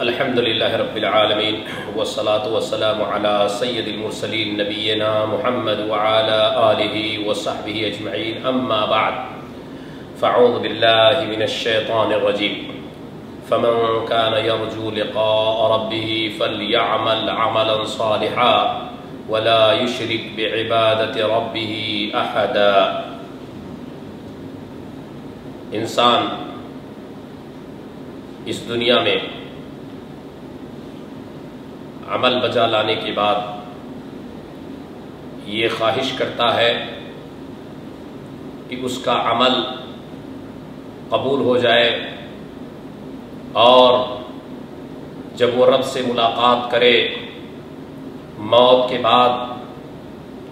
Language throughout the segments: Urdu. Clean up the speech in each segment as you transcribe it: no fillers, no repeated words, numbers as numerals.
الحمدللہ رب العالمین والصلاة والسلام علی سید المرسلین نبینا محمد وعلی آلہ وصحبہ اجمعین اما بعد فاعوذ باللہ من الشیطان الرجیم فمن كان يرجو لقاء ربه فليعمل عملا صالحا ولا يشرك بعبادة ربه أحدا۔ انسان اس دنیا میں عمل بجا لانے کے بعد یہ خواہش کرتا ہے کہ اس کا عمل قبول ہو جائے، اور جب وہ رب سے ملاقات کرے موت کے بعد،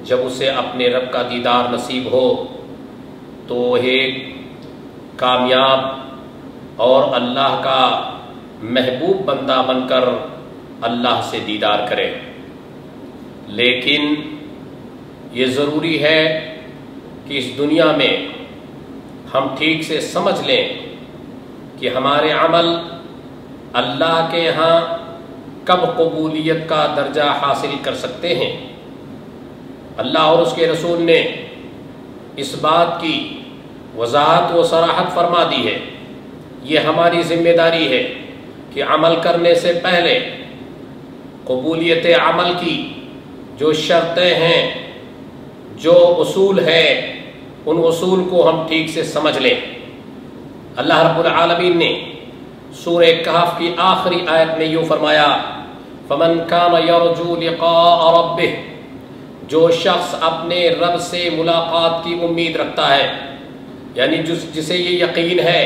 جب اسے اپنے رب کا دیدار نصیب ہو تو وہ ایک کامیاب اور اللہ کا محبوب بندہ بن کر اللہ سے دیدار کرے۔ لیکن یہ ضروری ہے کہ اس دنیا میں ہم ٹھیک سے سمجھ لیں کہ ہمارے عمل اللہ کے ہاں کب قبولیت کا درجہ حاصل کر سکتے ہیں۔ اللہ اور اس کے رسول نے اس بات کی وضاحت و صراحت فرما دی ہے۔ یہ ہماری ذمہ داری ہے کہ عمل کرنے سے پہلے قبولیت عمل کی جو شرطیں ہیں، جو اصول ہیں، ان اصول کو ہم ٹھیک سے سمجھ لیں۔ اللہ رب العالمین نے سورہ کہف کی آخری آیت میں یوں فرمایا، فمن کان یرجو لقاء ربہ، جو شخص اپنے رب سے ملاقات کی امید رکھتا ہے، یعنی جسے یہ یقین ہے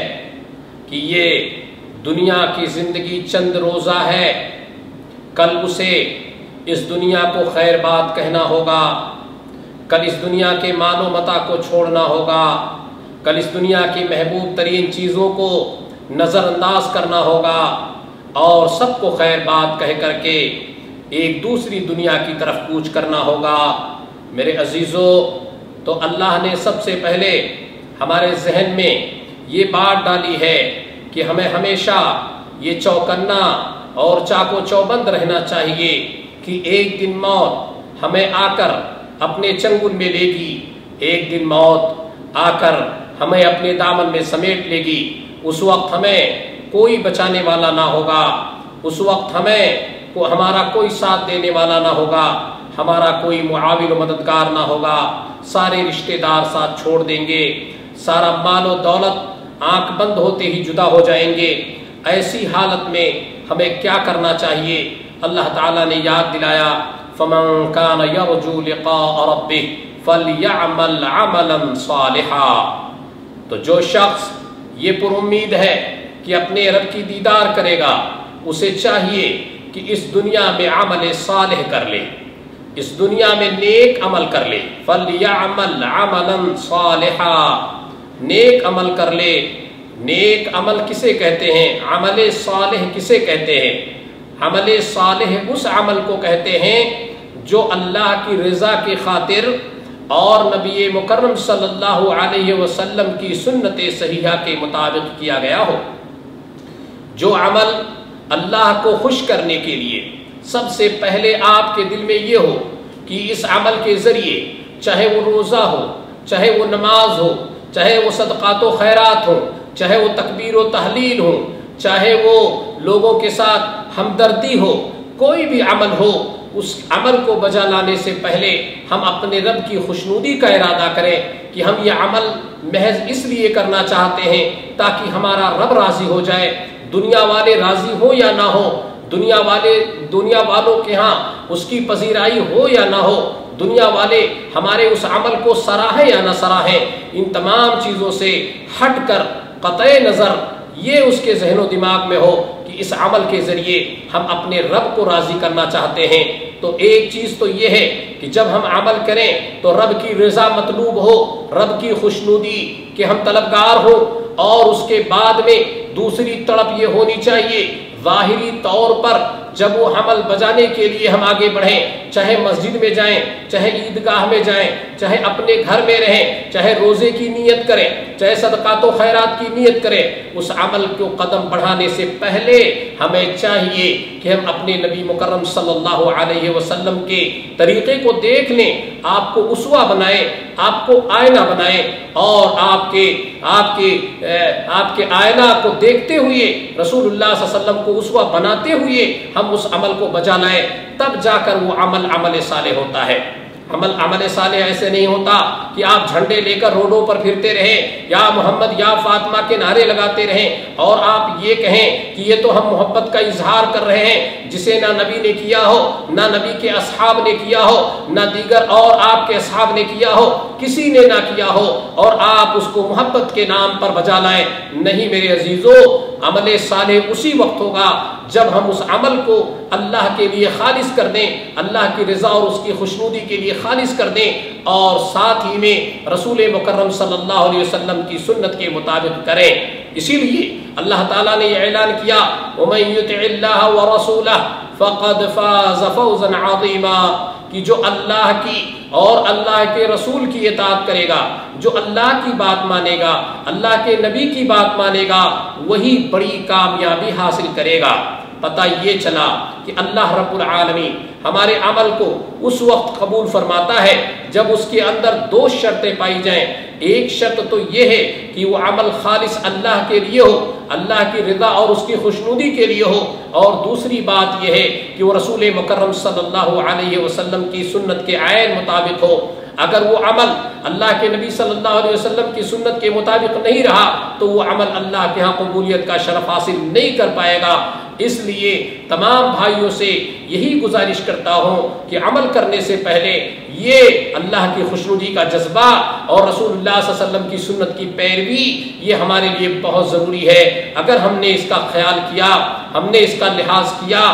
کہ یہ دنیا کی زندگی چند روزہ ہے، کل اسے اس دنیا کو خیر بات کہنا ہوگا، کل اس دنیا کے مال و متاع کو چھوڑنا ہوگا، کل اس دنیا کی محبوب ترین چیزوں کو نظر انداز کرنا ہوگا، اور سب کو خیر بات کہہ کر کے ایک دوسری دنیا کی طرف کوچ کرنا ہوگا۔ میرے عزیزو، تو اللہ نے سب سے پہلے ہمارے ذہن میں یہ بات ڈالی ہے کہ ہمیں ہمیشہ یہ چوکنا اور چاقو چوبند رہنا چاہیے کہ ایک دن موت ہمیں آ کر اپنے چنگل میں لے گی، ایک دن موت آ کر ہمیں اپنے دامن میں سمیٹ لے گی۔ اس وقت ہمیں کوئی بچانے والا نہ ہوگا، اس وقت ہمارا کوئی ساتھ دینے والا نہ ہوگا، ہمارا کوئی معاون و مددگار نہ ہوگا، سارے رشتہ دار ساتھ چھوڑ دیں گے، سارا مال و دولت آنکھ بند ہوتے ہی جدا ہو جائیں گے۔ ایسی حالت میں ہمیں کیا کرنا چاہیے؟ اللہ تعالیٰ نے یاد دلایا، فَمَن كَانَ يَرْجُو لِقَاءَ رَبِّهِ فَلْيَعْمَلْ عَمَلًا صَالِحًا۔ تو جو شخص یہ پر امید ہے کہ اپنے رب کی دیدار کرے گا، اسے چاہیے کہ اس دنیا میں عمل صالح کر لے، اس دنیا میں نیک عمل کر لے۔ فَلْيَعْمَلْ عَمَلًا صَالِحًا، نیک عمل کر لے۔ نیک عمل کسے کہتے ہیں؟ عمل صالح کسے کہتے ہیں؟ عمل صالح اس عمل کو کہتے ہیں جو اللہ کی رضا کی خاطر اور نبی مکرم صلی اللہ علیہ وسلم کی سنت صحیحہ کے مطابق کیا گیا ہو۔ جو عمل اللہ کو خوش کرنے کے لیے سب سے پہلے آپ کے دل میں یہ ہو کہ اس عمل کے ذریعے، چاہے وہ روزہ ہو، چاہے وہ نماز ہو، چاہے وہ صدقات و خیرات ہو، چاہے وہ تکبیر و تحلیل ہو، چاہے وہ لوگوں کے ساتھ ہمدردی ہو، کوئی بھی عمل ہو، اس عمل کو بجا لانے سے پہلے ہم اپنے رب کی خوشنودی کا ارادہ کریں کہ ہم یہ عمل محض اس لیے کرنا چاہتے ہیں تاکہ ہمارا رب راضی ہو جائے۔ دنیا والے راضی ہو یا نہ ہو، دنیا والوں کے ہاں اس کی پذیرائی ہو یا نہ ہو، دنیا والے ہمارے اس عمل کو سراہیں یا نہ سراہیں، ان تمام چیزوں سے ہٹ کر قطع نظر یہ اس کے ذہن و دماغ میں ہو کہ اس عمل کے ذریعے ہم اپنے رب کو راضی کرنا چاہتے ہیں۔ تو ایک چیز تو یہ ہے کہ جب ہم عمل کریں تو رب کی رضا مطلوب ہو، رب کی خوشنودی کہ ہم طلبگار ہو، اور اس کے بعد میں دوسری طرف یہ ہونی چاہیے ظاہری طور پر جب وہ عمل بجانے کے لیے ہم آگے بڑھیں، چاہے مسجد میں جائیں، چاہے عیدگاہ میں جائیں، چاہے اپنے گھر میں رہیں، چاہے روزے کی نیت کریں، چاہے صدقات و خیرات کی نیت کریں، اس عمل کو قدم بڑھانے سے پہلے ہمیں چاہیے کہ ہم اپنے نبی مکرم صلی اللہ علیہ وسلم کے طریقے کو دیکھ لیں، آپ کو اسوہ بنائیں، آپ کو آئینہ بنائیں، اور آپ کے آئینہ کو دیکھتے ہوئے رسول اللہ صلی اللہ علیہ وسلم کو اسوہ بناتے ہوئے ہم اس عمل کو بجا لائیں، تب جا کر وہ عمل صالح ہوتا ہے۔ عمل صالح ایسے نہیں ہوتا کہ آپ جھنڈے لے کر روڈوں پر پھرتے رہیں، یا محمد یا فاطمہ کے نعرے لگاتے رہیں، اور آپ یہ کہیں کہ یہ تو ہم محبت کا اظہار کر رہے ہیں جسے نہ نبی نے کیا ہو، نہ نبی کے اصحاب نے کیا ہو، نہ دیگر اور آپ کے اصحاب نے کیا ہو، کسی نے نہ کیا ہو، اور آپ اس کو محبت کے نام پر بجا لائیں۔ نہیں میرے عزیزو، عمل صالح اسی وقت ہوگا جب ہم اس عمل کو اللہ کے لیے خالص کر دیں، اللہ کی رضا اور اس کی خوشنودی کے لیے خالص کر دیں، اور ساتھ ہی میں رسول مکرم صلی اللہ علیہ وسلم کی سنت کے مطابق کریں۔ اسی لیے اللہ تعالیٰ نے یہ اعلان کیا، وَمَن يُطِعِ اللَّهَ وَرَسُولَهُ فَقَدْ فَازَ فَوْزًا عَظِيمًا، کہ جو اللہ کی اور اللہ کے رسول کی اطاعت کرے گا، جو اللہ کی بات مانے گا، اللہ کے نبی کی بات مانے گا، وہی بڑی کامیابی حاصل کرے گا۔ پتہ یہ چلا کہ اللہ رب العالمین ہمارے عمل کو اس وقت قبول فرماتا ہے جب اس کے اندر دو شرطیں پائی جائیں۔ ایک شرط تو یہ ہے کہ وہ عمل خالص اللہ کے لیے ہو، اللہ کی رضا اور اس کی خوشنودی کے لیے ہو، اور دوسری بات یہ ہے کہ وہ رسول مکرم صلی اللہ علیہ وسلم کی سنت کے عین مطابق ہو۔ اگر وہ عمل اللہ کے نبی صلی اللہ علیہ وسلم کی سنت کے مطابق نہیں رہا تو وہ عمل اللہ کے ہاں قبولیت کا شرف حاصل نہیں کر پائے گا۔ اس لیے تمام بھائیوں سے یہی گزارش کرتا ہوں کہ عمل کرنے سے پہلے یہ اللہ کی خوشنودی کا جذبہ اور رسول اللہ صلی اللہ علیہ وسلم کی سنت کی پیروی یہ ہمارے لیے بہت ضروری ہے۔ اگر ہم نے اس کا خیال کیا، ہم نے اس کا لحاظ کیا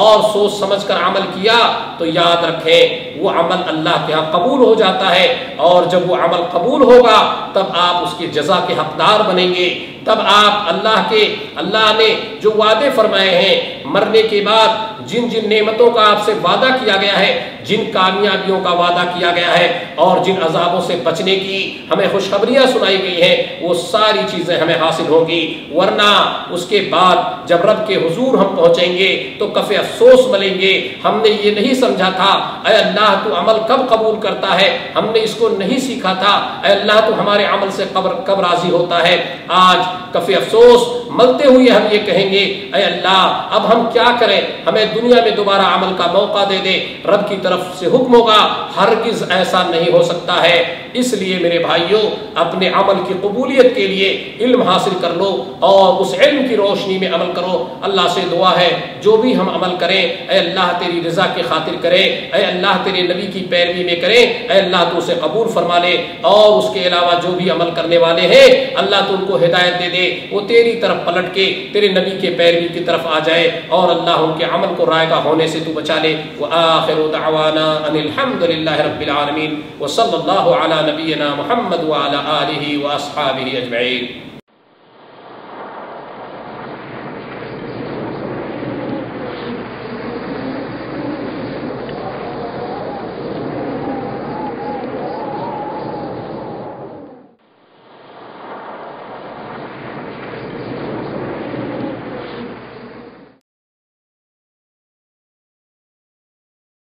اور سوچ سمجھ کر عمل کیا تو یاد رکھیں وہ عمل اللہ کے ہاں قبول ہو جاتا ہے، اور جب وہ عمل قبول ہوگا تب آپ اس کی جزا کے حقدار بنیں گے۔ تب آپ اللہ نے جو وعدے فرمائے ہیں، مرنے کے بعد جن جن نعمتوں کا آپ سے وعدہ کیا گیا ہے، جن کامیابیوں کا وعدہ کیا گیا ہے، اور جن عذابوں سے بچنے کی ہمیں خوشخبریاں سنائی گئی ہیں، وہ ساری چیزیں ہمیں حاصل ہوں گی۔ ورنہ اس کے بعد جب رب کے حضور ہم پہنچیں گے تو کف افسوس ملیں گے، ہم نے یہ نہیں سمجھا تھا، اے اللہ تو عمل کب قبول کرتا ہے، ہم نے اس کو نہیں سیکھا تھا، اے اللہ تو ہمارے عمل سے کب راضی ہوتا ہے۔ آج کف افسوس ملتے ہوئے ہم یہ کہیں گے، اے اللہ اب ہم کیا کریں، ہمیں دنیا میں دوبارہ عمل کا موقع دے دے۔ رب کی طرف سے حکم ہوگا، ہرگز ایسا نہیں ہو سکتا ہے۔ اس لیے میرے بھائیوں، اپنے عمل کی قبولیت کے لیے علم حاصل کر لو اور اس علم کی روشنی میں عمل کرو۔ اللہ سے دعا ہے جو بھی ہم عمل کریں اے اللہ تیری رضا کی خاطر کریں، اے اللہ تیرے نبی کی پیروی میں کریں، اے اللہ تو اسے قبول فرما لے، اور اس کے علاوہ جو بھی عمل کرنے والے ہیں اللہ تو ان کو ہدایت دے دے، وہ تیری طرف پلٹ کے تیرے نبی کے پیروی کی طرف آ جائے، اور اللہ ان کے عمل کو رائگاں ہونے سے تو بچا لے۔ وآخر دعوانا ان الحمد للہ رب العالمین، وصلی اللہ علی نبینا محمد وعلی آلہ واصحابہ اجمعین۔